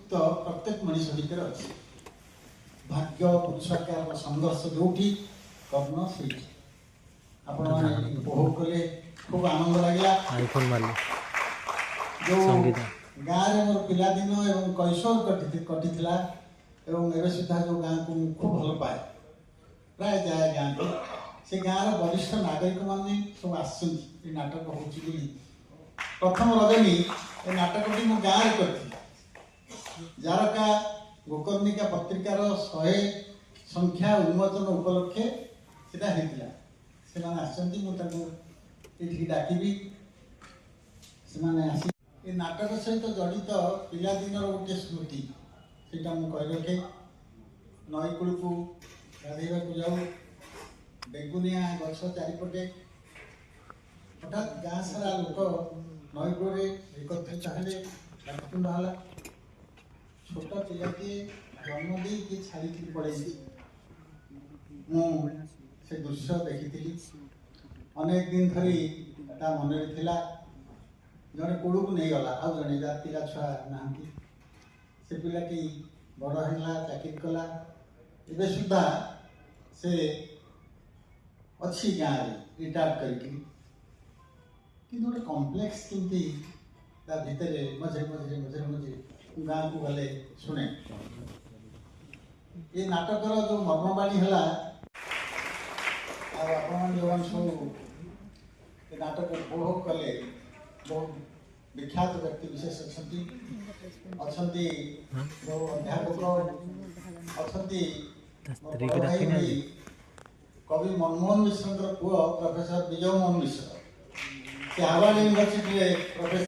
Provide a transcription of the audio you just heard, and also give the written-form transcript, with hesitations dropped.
अस्तित्व प्रत्येक मनीष भितर अच्छे भाग्य पुरुषाकार संघर्ष जो कर्म से आपण मैंने उपभोग कले खूब आनंद लगे जो गाँव में मोर पिलादिन एवं कैशोर कटी एवं सुधा जो गाँव को खूब भल पाए प्राय जाए गाँव को से गाँव वरिष्ठ नागरिक मैंने सब आस नाटक हो प्रथम रजनी ये नाटकटी मो गाँव करी जारका गोकर्णिका पत्रिकार 100 संख्या उन्मोचन उपलक्षे सेटा होता से मुझे डाकबी से नाटक सहित जड़ित पिलादिन गोटे स्मृति से कही रखे नईकूल को गाधेवा जाऊ बेगुनिया गछ चारिपटे हठात गाँ सारा लोक नईकूल एकत्रित हेले डाकुंड है छोट पिलाटी जन्म दे छाड़ी पड़े से दृश्य देखी अनेक दिन धरी मन थिला जड़े कोड़ को नहीं गला आउ जड़े जार पिला छुआ ना से पिलाटी बड़ है चाकरी कला ए सुधा से अच्छी गाँव रिटायर करके गोटे कम्प्लेक्स केमती भितर मझे मझे मझे मझे गाँव को गले शुणे ये नाटकर जो मर्मवाणी है आप सब नाटक उपभोग कले बहुत विख्यात व्यक्ति विशेष अच्छा जो अध्यापक अच्छा कवि मनमोहन मिश्र पुओ प्रोफेसर विजय मोहन मिश्र से हार्वर्ड यूनिवर्सिटी प्रोफेसर